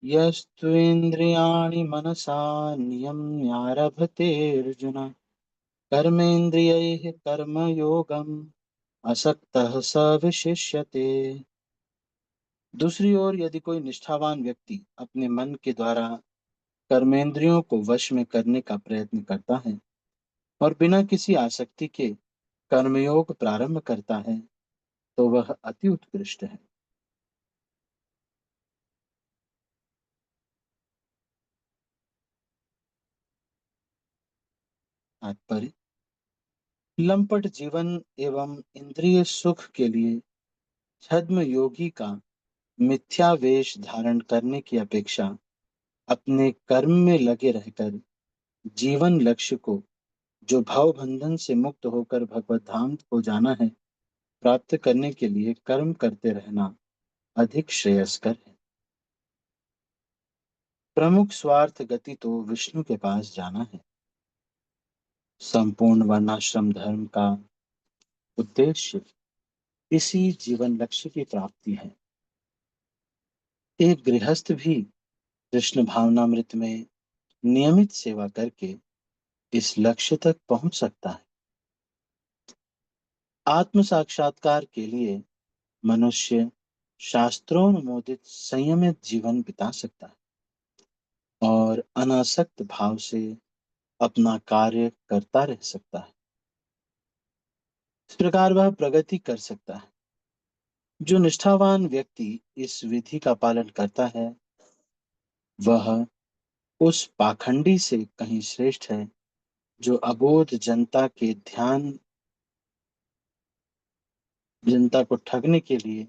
यस्त्वेन्द्रियाणि मनसा नियम्यारभतेऽर्जुन कर्मेन्द्रियैः कर्मयोगम् असक्तः स विशिष्यते। दूसरी ओर यदि कोई निष्ठावान व्यक्ति अपने मन के द्वारा कर्मेंद्रियों को वश में करने का प्रयत्न करता है और बिना किसी आसक्ति के कर्मयोग प्रारंभ करता है तो वह अति उत्कृष्ट है। तात्पर्य, लंपट जीवन एवं इंद्रिय सुख के लिए छद्म योगी का मिथ्या वेश धारण करने की अपेक्षा अपने कर्म में लगे रहकर जीवन लक्ष्य को, जो भाव बंधन से मुक्त होकर भगवत धाम को जाना है, प्राप्त करने के लिए कर्म करते रहना अधिक श्रेयस्कर है। प्रमुख स्वार्थ गति तो विष्णु के पास जाना है। संपूर्ण वर्णाश्रम धर्म का उद्देश्य इसी जीवन लक्ष्य की प्राप्ति है। एक गृहस्थ भी कृष्ण भावनामृत में नियमित सेवा करके इस लक्ष्य तक पहुंच सकता है। आत्म साक्षात्कार के लिए मनुष्य शास्त्रोनुमोदित संयमित जीवन बिता सकता है और अनासक्त भाव से अपना कार्य करता रह सकता है। इस प्रकार वह प्रगति कर सकता है। जो निष्ठावान व्यक्ति इस विधि का पालन करता है वह उस पाखंडी से कहीं श्रेष्ठ है जो अबोध जनता को ठगने के लिए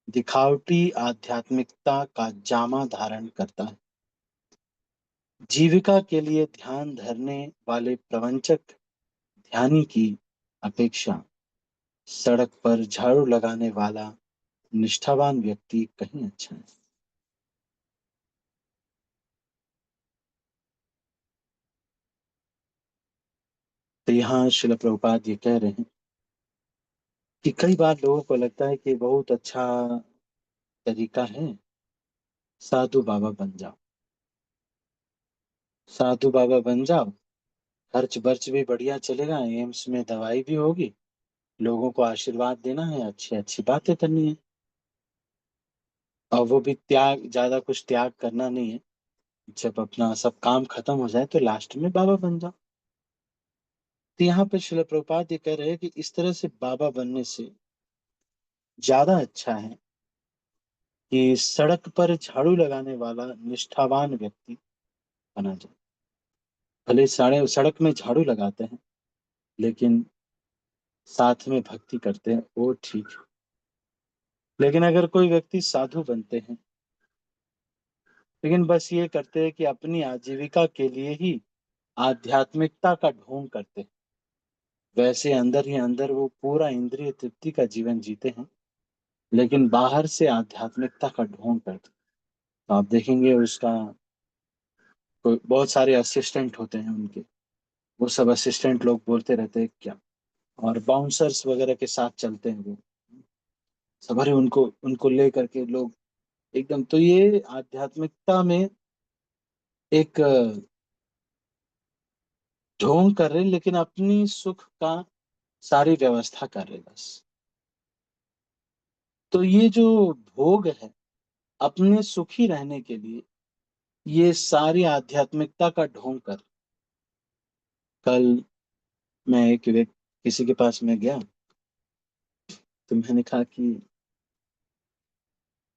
दिखावटी आध्यात्मिकता का जामा धारण करता है। जीविका के लिए ध्यान धरने वाले प्रवंचक ध्यानी की अपेक्षा सड़क पर झाड़ू लगाने वाला निष्ठावान व्यक्ति कहीं अच्छा है। तो यहाँ शिल प्रभुपाद ये कह रहे हैं कि कई बार लोगों को लगता है कि बहुत अच्छा तरीका है, साधु बाबा बन जाओ, साधु बाबा बन जाओ, खर्च बर्च भी बढ़िया चलेगा, एम्स में दवाई भी होगी, लोगों को आशीर्वाद देना है, अच्छी अच्छी बातें करनी है, और वो भी त्याग, ज्यादा कुछ त्याग करना नहीं है। जब अपना सब काम खत्म हो जाए तो लास्ट में बाबा बन जाओ। तो यहाँ पे शिल प्रभुपाद ये कह रहे हैं कि इस तरह से बाबा बनने से ज्यादा अच्छा है कि सड़क पर झाड़ू लगाने वाला निष्ठावान व्यक्ति बना जाए। भले सारे सड़क में झाड़ू लगाते हैं लेकिन साथ में भक्ति करते हैं, वो ठीक है। लेकिन अगर कोई व्यक्ति साधु बनते हैं लेकिन बस ये करते हैं कि अपनी आजीविका के लिए ही आध्यात्मिकता का ढोंग करते हैं, वैसे अंदर ही अंदर वो पूरा इंद्रिय तृप्ति का जीवन जीते हैं लेकिन बाहर से आध्यात्मिकता का ढोंग करते हैं, तो आप देखेंगे उसका बहुत सारे असिस्टेंट होते हैं उनके, वो सब असिस्टेंट लोग बोलते रहते हैं क्या, और बाउंसर्स वगैरह के साथ चलते हैं वो सब, अरे उनको उनको ले करके लोग एकदम, तो ये आध्यात्मिकता में एक ढोंग कर रहे हैं, लेकिन अपनी सुख का सारी व्यवस्था कर रहे हैं बस। तो ये जो भोग है अपने सुखी रहने के लिए, ये सारी आध्यात्मिकता का ढोंग कर। कल मैं एक व्यक्ति किसी के पास में गया तो मैंने कहा कि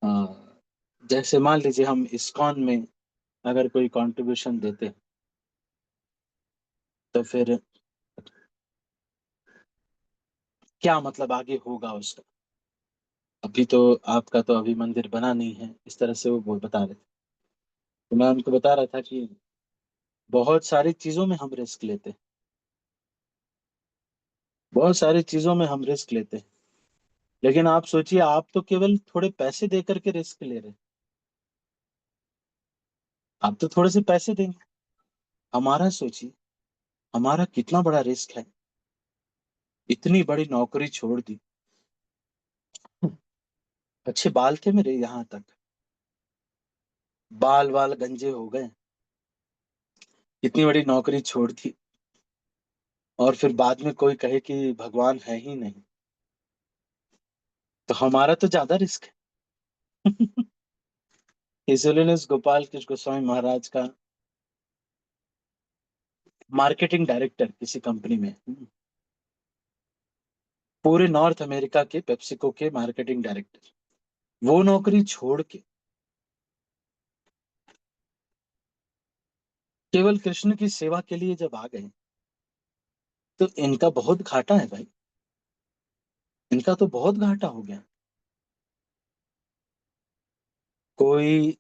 आ, जैसे मान लीजिए हम इस्कॉन में अगर कोई कंट्रीब्यूशन देते हैं तो फिर क्या मतलब आगे होगा उसका। अभी तो आपका तो अभी मंदिर बना नहीं है, इस तरह से वो बोल बता रहे थे। तो मैं उनको बता रहा था कि बहुत सारी चीजों में हम रिस्क लेते हैं, बहुत सारी चीजों में हम रिस्क लेते हैं, लेकिन आप सोचिए आप तो केवल थोड़े पैसे दे करके रिस्क ले रहे हैं, आप तो थोड़े से पैसे देंगे। हमारा सोचिए, हमारा कितना बड़ा रिस्क है, इतनी बड़ी नौकरी छोड़ दी, अच्छे बाल थे मेरे यहाँ तक, बाल वाल गंजे हो गए, इतनी बड़ी नौकरी छोड़ दी, और फिर बाद में कोई कहे कि भगवान है ही नहीं, तो हमारा तो ज्यादा रिस्क है। इसलिए ने उस गोपाल कृष्ण गोस्वामी महाराज का मार्केटिंग डायरेक्टर किसी कंपनी में, पूरे नॉर्थ अमेरिका के पेप्सिको के मार्केटिंग डायरेक्टर, वो नौकरी छोड़ के केवल कृष्ण की सेवा के लिए जब आ गए, तो इनका बहुत घाटा है भाई, इनका तो बहुत घाटा हो गया। कोई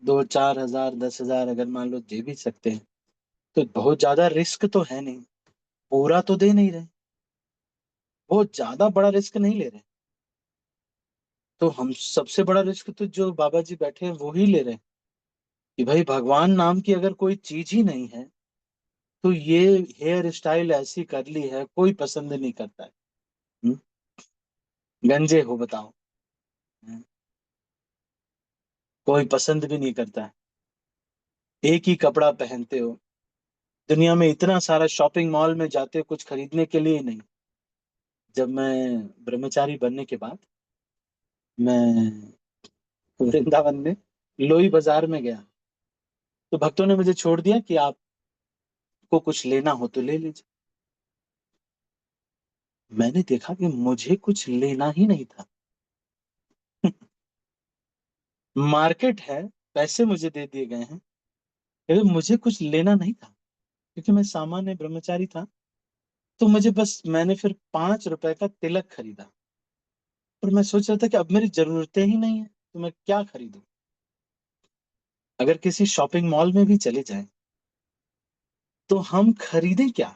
2-4 हजार 10 हजार अगर मान लो दे भी सकते हैं, तो बहुत ज्यादा रिस्क तो है नहीं, पूरा तो दे नहीं रहे, बहुत ज्यादा बड़ा रिस्क नहीं ले रहे। तो हम सबसे बड़ा रिस्क तो जो बाबा जी बैठे हैं वो ही ले रहे हैं, कि भाई भगवान नाम की अगर कोई चीज ही नहीं है, तो ये हेयर स्टाइल ऐसी कर ली है, कोई पसंद नहीं करता है। हम्म? गंजे हो बताओ। हम्म? कोई पसंद भी नहीं करता है, एक ही कपड़ा पहनते हो, दुनिया में इतना सारा शॉपिंग मॉल में जाते हो कुछ खरीदने के लिए नहीं। जब मैं ब्रह्मचारी बनने के बाद मैं वृंदावन में लोई बाजार में गया, तो भक्तों ने मुझे छोड़ दिया कि आपको कुछ लेना हो तो ले लीजिए। मैंने देखा कि मुझे कुछ लेना ही नहीं था। मार्केट है, पैसे मुझे दे दिए गए हैं, लेकिन मुझे कुछ लेना नहीं था, क्योंकि मैं सामान्य ब्रह्मचारी था। तो मुझे बस, मैंने फिर 5 रुपए का तिलक खरीदा, और मैं सोच रहा था कि अब मेरी जरूरतें ही नहीं है, तो मैं क्या खरीदूं। अगर किसी शॉपिंग मॉल में भी चले जाएं, तो हम खरीदें क्या?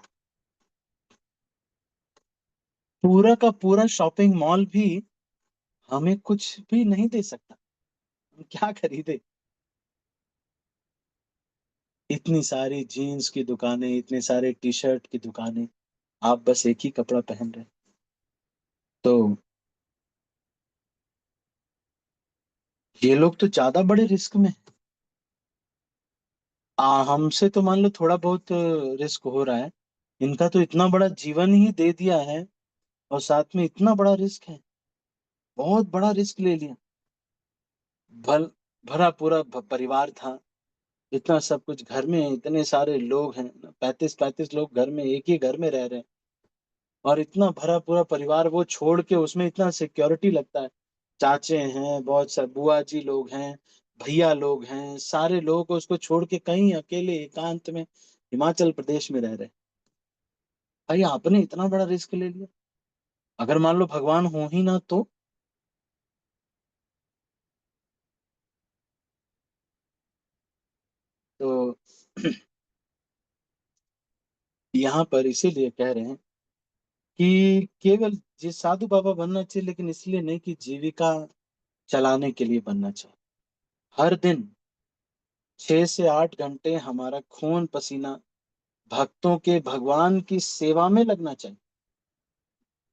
पूरा का पूरा शॉपिंग मॉल भी हमें कुछ भी नहीं दे सकता, हम क्या खरीदे? इतनी सारी जीन्स की दुकानें, इतने सारे टी शर्ट की दुकानें, आप बस एक ही कपड़ा पहन रहे हैं। तो ये लोग तो ज्यादा बड़े रिस्क में हैं। हमसे तो मान लो थोड़ा बहुत रिस्क हो रहा है, इनका तो इतना बड़ा जीवन ही दे दिया है, और साथ में इतना बड़ा रिस्क है, बहुत बड़ा रिस्क ले लिया। भल भरा पूरा परिवार था, इतना सब कुछ घर में, इतने सारे लोग हैं, 35-35 लोग घर में, एक ही घर में रह रहे हैं, और इतना भरा पूरा परिवार वो छोड़ के, उसमें इतना सिक्योरिटी लगता है। चाचे हैं, बहुत सारे बुआ जी लोग हैं, भैया लोग हैं, सारे लोग उसको छोड़ के कहीं अकेले एकांत में हिमाचल प्रदेश में रह रहे हैं। भाई आपने इतना बड़ा रिस्क ले लिया, अगर मान लो भगवान हो ही ना तो यहाँ पर इसीलिए कह रहे हैं कि केवल ये साधु बाबा बनना चाहिए, लेकिन इसलिए नहीं कि जीविका चलाने के लिए बनना चाहिए। हर दिन 6 से 8 घंटे हमारा खून पसीना भक्तों के भगवान की सेवा में लगना चाहिए,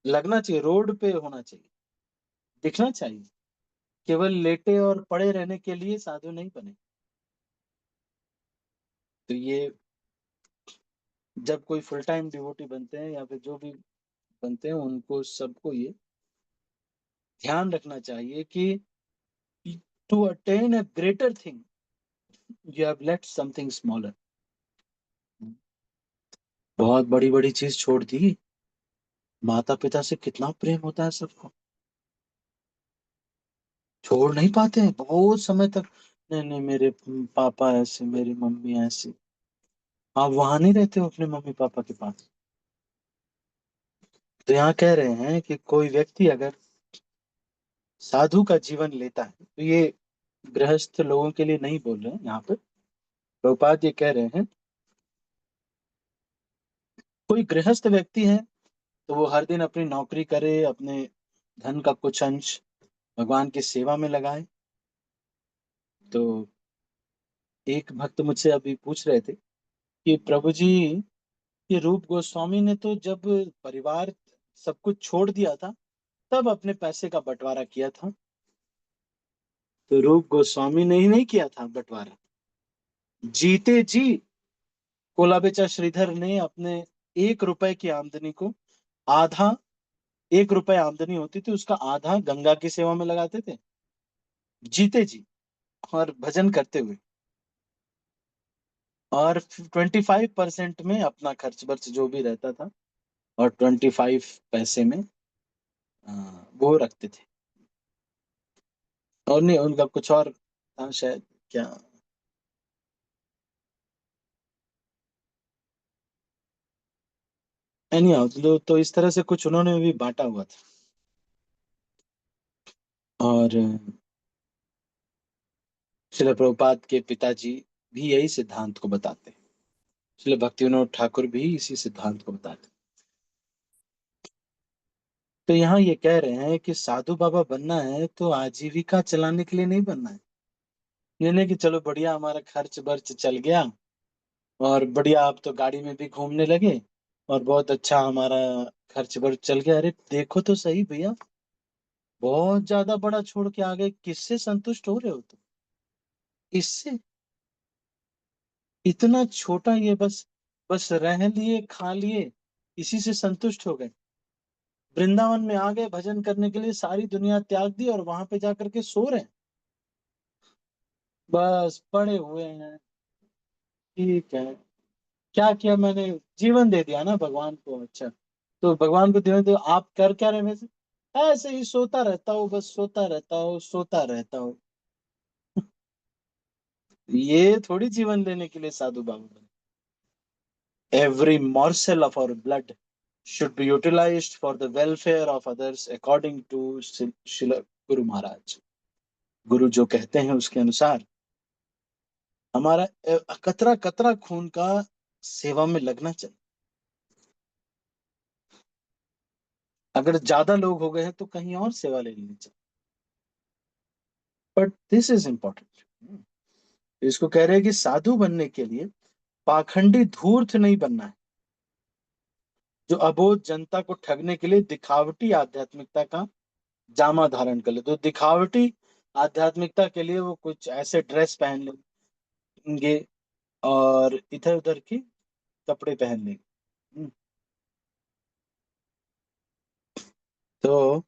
लगना चाहिए, रोड पे होना चाहिए, दिखना चाहिए। केवल लेटे और पड़े रहने के लिए साधु नहीं बने। तो ये, जब कोई फुल टाइम डिवोटी बनते हैं या फिर जो भी बनते हैं, उनको सबको ये ध्यान रखना चाहिए कि to attain a greater thing you have left something smaller. बहुत बड़ी बड़ी चीज छोड़ दी, माता पिता से कितना प्रेम होता है सबको, छोड़ नहीं पाते हैं बहुत समय तक। नहीं नहीं, मेरे पापा ऐसे, मेरी मम्मी ऐसी। आप वहां नहीं रहते हो अपने मम्मी पापा के पास। तो यहाँ कह रहे हैं कि कोई व्यक्ति अगर साधु का जीवन लेता है, तो ये गृहस्थ लोगों के लिए नहीं बोल रहे हैं यहाँ पे, प्रभुपाद ये कह रहे हैं, कोई गृहस्थ व्यक्ति है, तो वो हर दिन अपनी नौकरी करे, अपने धन का कुछ अंश भगवान की सेवा में लगाए। तो एक भक्त मुझसे अभी पूछ रहे थे कि प्रभु जी, ये रूप गोस्वामी ने तो जब परिवार सब कुछ छोड़ दिया था, तब अपने पैसे का बंटवारा किया था, तो रूप गोस्वामी ने ही नहीं किया था बंटवारा। जीते जी कोला बेचा श्रीधर ने अपने 1 रुपए की आमदनी को आधा, 1 रुपए आमदनी होती थी उसका आधा गंगा की सेवा में लगाते थे, जीते जी, और भजन करते हुए। और 25% में अपना खर्च बर्च जो भी रहता था, और 25 पैसे में अ, वो रखते थे। और नहीं, उनका कुछ और था शायद, क्या। एनी हाउ, तो इस तरह से कुछ उन्होंने भी बांटा हुआ था। और श्रील प्रभुपाद के पिताजी भी यही सिद्धांत को बताते हैं। श्रील भक्तिविनोद ठाकुर भी इसी सिद्धांत को बताते हैं। तो यहाँ ये कह रहे हैं कि साधु बाबा बनना है तो आजीविका चलाने के लिए नहीं बनना है। ये नहीं कि चलो बढ़िया हमारा खर्च बर्च चल गया, और बढ़िया आप तो गाड़ी में भी घूमने लगे, और बहुत अच्छा हमारा खर्च बर्च चल गया। अरे देखो तो सही भैया, बहुत ज्यादा बड़ा छोड़ के आ गए, किससे संतुष्ट हो रहे हो तुम? इससे इतना छोटा, ये बस, बस रह लिए खा लिए, इसी से संतुष्ट हो गए। वृंदावन में आ गए भजन करने के लिए, सारी दुनिया त्याग दी और वहां पे जाकर के सो रहे हैं, बस पड़े हुए हैं। ठीक है, क्या किया मैंने? जीवन दे दिया ना भगवान को। अच्छा, तो भगवान को जीवन दो, आप कर क्या रहे हैं वैसे? ऐसे ही सोता रहता हूँ, बस सोता रहता हूँ, सोता रहता हूँ। ये थोड़ी जीवन देने के लिए साधु बाबा बने। Every morsel of our blood should be utilized for the welfare of others according to Srila Guru Maharaj। गुरु जो कहते हैं उसके अनुसार हमारा कतरा कतरा खून का सेवा में लगना चाहिए। अगर ज्यादा लोग हो गए हैं तो कहीं और सेवा ले लेनी चाहिए। But this is important. इसको कह रहे हैं कि साधु बनने के लिए पाखंडी धूर्त नहीं बनना है, जो अबोध जनता को ठगने के लिए दिखावटी आध्यात्मिकता का जामा धारण कर ले। तो दिखावटी आध्यात्मिकता के लिए वो कुछ ऐसे ड्रेस पहन लेंगे और इधर उधर के कपड़े पहन लेंगे। हम्म, तो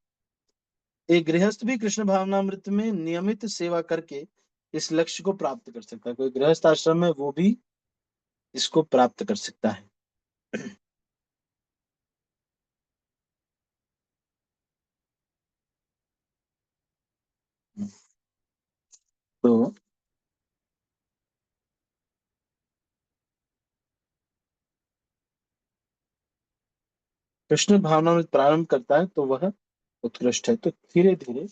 एक गृहस्थ भी कृष्ण भावनामृत में नियमित सेवा करके इस लक्ष्य को प्राप्त कर सकता है। कोई गृहस्थ आश्रम में वो भी इसको प्राप्त कर सकता है। तो कृष्ण भावनामृत प्रारंभ करता है तो वह उत्कृष्ट है। तो धीरे धीरे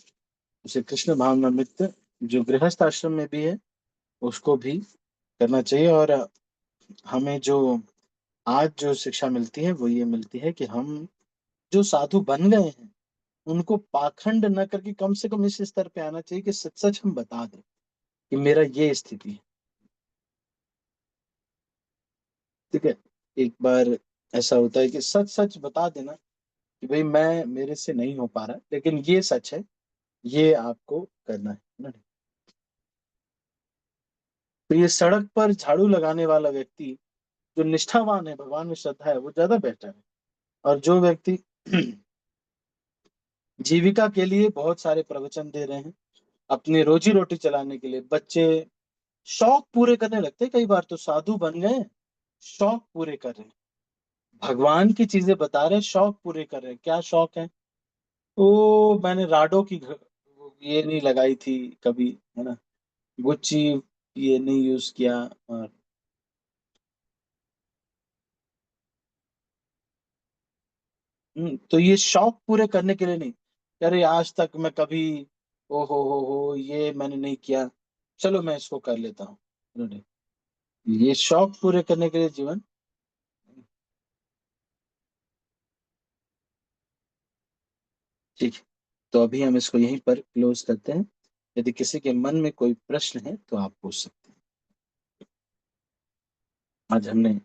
उसे कृष्ण भावनामृत जो गृहस्थ आश्रम में भी है उसको भी करना चाहिए। और हमें जो आज जो शिक्षा मिलती है वो ये मिलती है कि हम जो साधु बन गए हैं उनको पाखंड न करके कम से कम इस स्तर पे आना चाहिए कि सच सच हम बता दें कि मेरा ये स्थिति है। ठीक है, एक बार ऐसा होता है कि सच सच बता देना कि भाई मैं, मेरे से नहीं हो पा रहा लेकिन ये सच है, ये आपको करना है ना। तो ये सड़क पर झाड़ू लगाने वाला व्यक्ति जो निष्ठावान है, भगवान में श्रद्धा है, वो ज्यादा बेहतर है। और जो व्यक्ति जीविका के लिए बहुत सारे प्रवचन दे रहे हैं, अपनी रोजी रोटी चलाने के लिए, बच्चे शौक पूरे करने लगते हैं, कई बार तो साधु बन गए, शौक पूरे कर रहे हैं, भगवान की चीजें बता रहे हैं, शौक पूरे कर रहे हैं। क्या शौक है? वो मैंने राडो की ये नहीं लगाई थी कभी, है ना, गुच्ची ये नहीं यूज किया। और तो ये शौक पूरे करने के लिए नहीं। अरे आज तक मैं कभी, ओ हो ये मैंने नहीं किया, चलो मैं इसको कर लेता हूँ। नहीं, ये शौक पूरे करने के लिए जीवन। ठीक है, तो अभी हम इसको यहीं पर क्लोज करते हैं। यदि किसी के मन में कोई प्रश्न है तो आप पूछ सकते हैं। आज हमने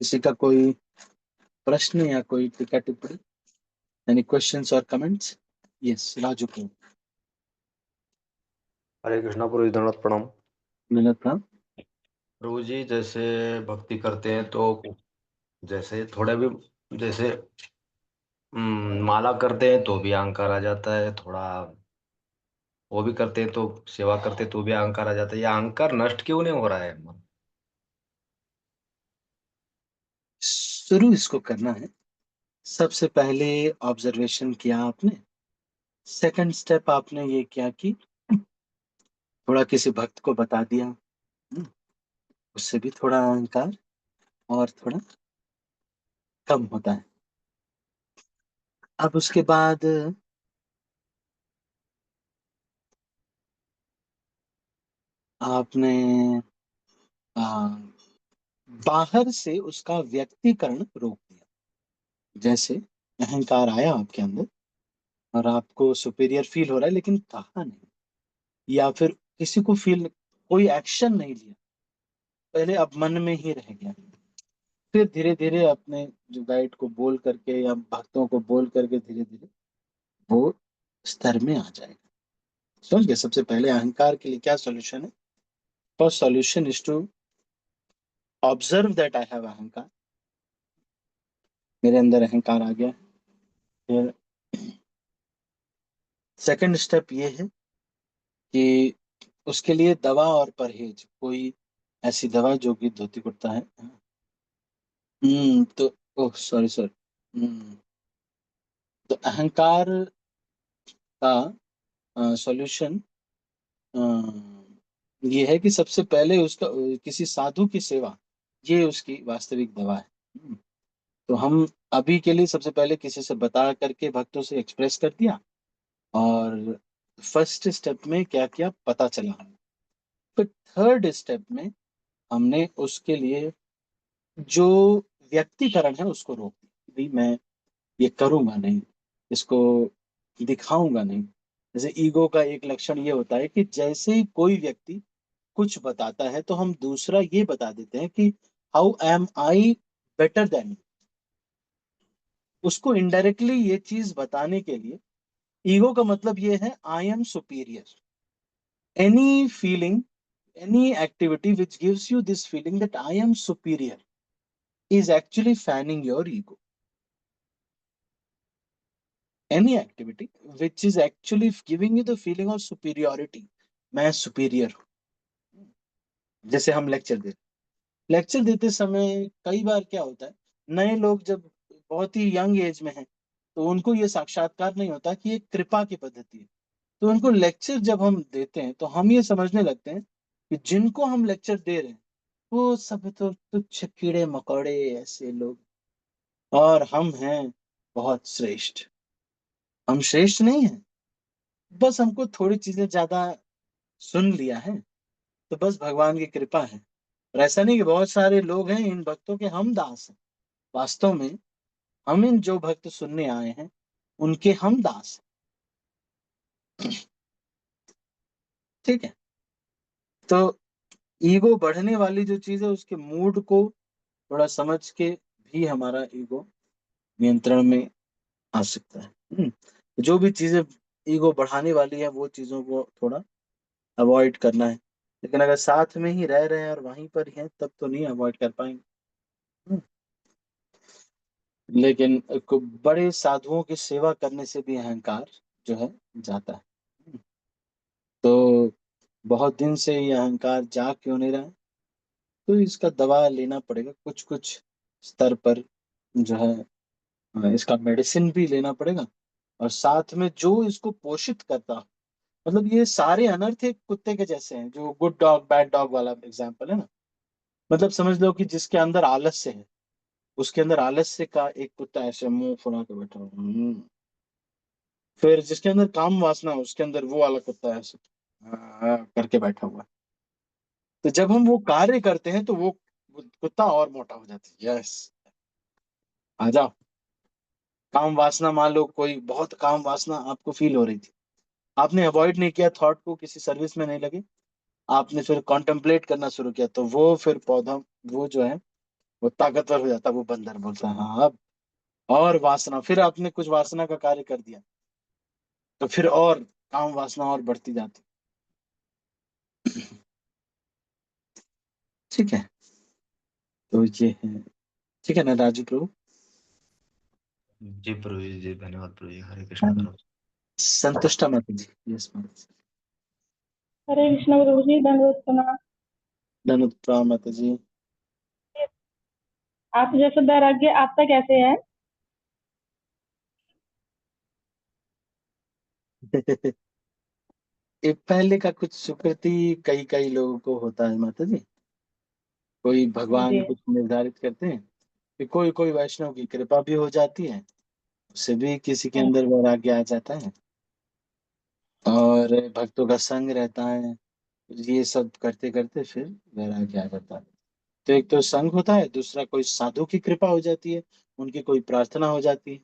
किसी का कोई प्रश्न या कोई टीका टिप्पणी? एनी क्वेश्चंस और कमेंट्स? यस, राजू को। हरे कृष्णा प्रभु जी, दंडवत प्रणाम। मिनट प्रणाम। प्रभु जी, जैसे भक्ति करते हैं तो जैसे थोड़े भी, जैसे माला करते हैं तो भी अहंकार आ जाता है थोड़ा, वो भी करते हैं तो सेवा करते हैं तो भी अहंकार आ जाता है। ये अहंकार नष्ट क्यों नहीं हो रहा है? शुरू इसको करना है। सबसे पहले ऑब्जर्वेशन किया आपने। सेकंड स्टेप आपने ये किया कि थोड़ा किसी भक्त को बता दिया। उससे भी थोड़ा अहंकार और थोड़ा कम होता है। अब उसके बाद आपने आ, बाहर से उसका व्यक्तिकरण रोक दिया। जैसे अहंकार आया आपके अंदर और आपको सुपीरियर फील हो रहा है, लेकिन कहा नहीं, या फिर किसी को फील, कोई एक्शन नहीं लिया, पहले अब मन में ही रह गया। फिर धीरे धीरे अपने जो गाइड को बोल करके या भक्तों को बोल करके धीरे धीरे वो स्तर में आ जाएगा। समझ गए? सबसे पहले अहंकार के लिए क्या सॉल्यूशन है? First solution is to observe that I have अहंकार। मेरे अंदर अहंकार आ गया। फिर सेकंड स्टेप ये है कि उसके लिए दवा और परहेज, कोई ऐसी दवा जो कि धोती कुर्ता है। तो ओह सॉरी सॉरी। तो अहंकार का सॉल्यूशन ये है कि सबसे पहले उसका किसी साधु की सेवा, ये उसकी वास्तविक दवा है। तो हम अभी के लिए सबसे पहले किसी से बता करके भक्तों से एक्सप्रेस कर दिया, और फर्स्ट स्टेप में क्या किया पता चला हमें। फिर थर्ड स्टेप में हमने उसके लिए जो व्यक्तिकरण है उसको रोक दिया। भाई मैं ये करूंगा नहीं, इसको दिखाऊंगा नहीं। जैसे ईगो का एक लक्षण ये होता है कि जैसे ही कोई व्यक्ति कुछ बताता है तो हम दूसरा ये बता देते हैं कि how am I better than. उसको इनडायरेक्टली ये चीज बताने के लिए, ईगो का मतलब ये है I am superior. Any feeling, any activity which gives you this feeling that I am superior is actually fanning your ego. Any activity which is actually giving you the feeling of superiority, मैं superior हूँ। जैसे हम lecture देते समय कई बार क्या होता है, नए लोग जब बहुत ही यंग एज में हैं तो उनको ये साक्षात्कार नहीं होता कि ये कृपा की पद्धति है। तो उनको लेक्चर जब हम देते हैं तो हम ये समझने लगते हैं कि जिनको हम लेक्चर दे रहे हैं वो सब तो तुच्छ कीड़े मकोड़े ऐसे लोग, और हम हैं बहुत श्रेष्ठ। हम श्रेष्ठ नहीं हैं, बस हमको थोड़ी चीजें ज्यादा सुन लिया है, तो बस भगवान की कृपा है। और ऐसा नहीं कि बहुत सारे लोग हैं इन भक्तों के हम दास हैं। वास्तव में हम इन जो भक्त सुनने आए हैं उनके हम दास हैं। ठीक है? तो ईगो बढ़ने वाली जो चीज है उसके मूड को थोड़ा समझ के भी हमारा ईगो नियंत्रण में आ सकता है। जो भी चीजें ईगो बढ़ाने वाली है वो चीजों को थोड़ा अवॉइड करना है। लेकिन अगर साथ में ही रह रहे हैं और वहीं पर ही हैं तब तो नहीं अवॉइड कर पाएंगे। हम्म, लेकिन बड़े साधुओं की सेवा करने से भी अहंकार जो है जाता है। तो बहुत दिन से ये अहंकार जा क्यों नहीं रहा है? तो इसका दवा लेना पड़ेगा कुछ कुछ स्तर पर जो है। इसका मेडिसिन भी लेना पड़ेगा, और साथ में जो इसको पोषित करता, मतलब ये सारे अनर्थ एक कुत्ते के जैसे हैं, जो गुड डॉग बैड डॉग वाला एग्जांपल है ना। मतलब समझ लो कि जिसके अंदर आलस्य है, उसके अंदर आलस्य का एक कुत्ता ऐसे मुंह फुला के बैठा हुआ फिर जिसके अंदर काम वासना है उसके अंदर वो वाला कुत्ता ऐसे करके बैठा हुआ है। तो जब हम वो कार्य करते हैं तो वो कुत्ता और मोटा हो जाता है। यस, आ जाओ। काम वासना, मान लो कोई बहुत काम वासना आपको फील हो रही थी, आपने अवॉइड नहीं किया थॉट को, किसी सर्विस में नहीं लगे, आपने फिर कॉन्टेम्पलेट करना शुरू किया, तो वो फिर पौधा, वो जो है वो ताकतवर हो जाता है, वो बंदर बोलता है हाँ अब और वासना, फिर आपने कुछ वासना का कार्य कर दिया तो फिर और काम वासना और बढ़ती जाती। ठीक है, तो ये है। ठीक है ना राजू प्रभु? जी प्रभु जी, जी धन्यवाद प्रभु जी, हरे कृष्ण हाँ, प्रभु। संतुष्ट मत जी, यस मत। हरे कृष्ण गुरु जी, दंडवत प्रणाम। धनुत मत जी। आप जैसा वैराग्य आपका कैसे है? ये पहले का कुछ सुकृति कई कई लोगों को होता है माता जी। कोई जी। भगवान कुछ निर्धारित करते हैं कि कोई कोई वैष्णव की कृपा भी हो जाती है, उससे भी किसी के हम्म, अंदर वैराग्य आ जाता है, और भक्तों का संग रहता है, ये सब करते करते फिर वैराग्य आ जाता है। तो एक तो संग होता है, दूसरा कोई साधु की कृपा हो जाती है, उनकी कोई प्रार्थना हो जाती है।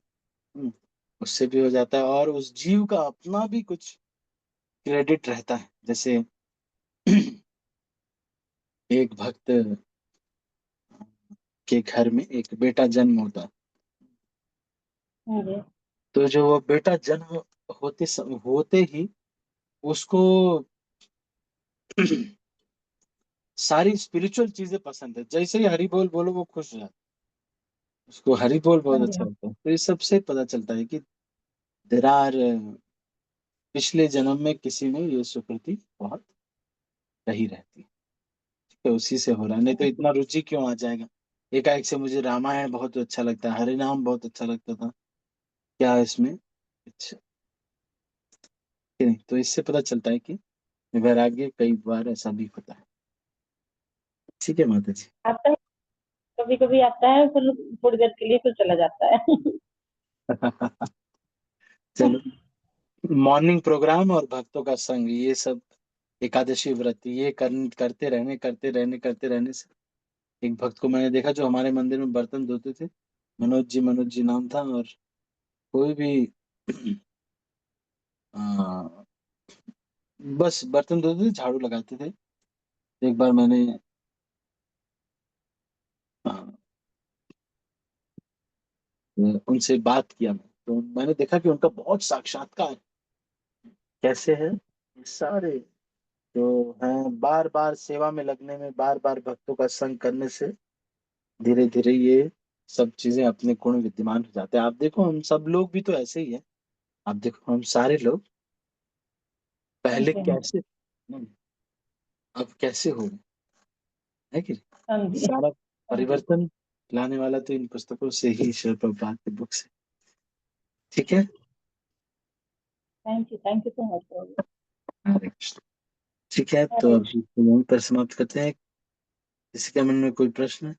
हम्म, उससे भी हो जाता है, और उस जीव का अपना भी कुछ क्रेडिट रहता है। जैसे एक भक्त के घर में एक बेटा जन्म होता है, जी। तो जो वो बेटा जन्म होते ही उसको सारी स्पिरिचुअल चीजें पसंद है, जैसे ही हरि बोल बोलो वो खुश हो जाता है, उसको हरि बोल हाँ बहुत जी। अच्छा लगता है। तो इस सबसे पता चलता है कि देर आर, पिछले जन्म में किसी में ये सुकृति बहुत रही रहती है। तो उसी से हो रहा है, नहीं तो इतना रुचि क्यों आ जाएगा। एकाएक से मुझे रामायण बहुत अच्छा लगता है, हरि नाम बहुत अच्छा लगता था, क्या इसमें अच्छा कि नहीं। तो इससे पता चलता है कि वैराग्य कई बार ऐसा भी होता है। ठीक है माता जी। आता है, कभी कभी आता है, फिर थोड़ी देर के लिए फिर चला जाता है। चलो, मॉर्निंग प्रोग्राम और भक्तों का संग, ये सब एकादशी व्रत ये करते रहने से एक भक्त को मैंने देखा जो हमारे मंदिर में बर्तन धोते थे। मनोज जी नाम था, और कोई भी आ, बस बर्तन धोते थे, झाड़ू लगाते थे। एक बार मैंने आ, उनसे बात किया, मैं तो मैंने देखा कि उनका बहुत साक्षात्कार कैसे है। ये सारे जो हैं बार बार सेवा में लगने में, बार बार भक्तों का संग करने से धीरे धीरे ये सब चीजें अपने गुण विद्यमान हो जाते हैं। आप देखो हम सब लोग भी तो ऐसे ही है। आप देखो हम सारे लोग हाँ पहले जी। कैसे, अब कैसे हो गए, है कि नहीं? हाँ जी। सारा हाँ जी। परिवर्तन लाने वाला तो इन पुस्तकों से ही, श्रील प्रभुपाद की बुक से। ठीक है। थैंक यू सो मच प्रभु। हरे कृष्ण। ठीक है, तो हरे अभी तो यहीं पर समाप्त करते हैं। किसी के मन में कोई प्रश्न है?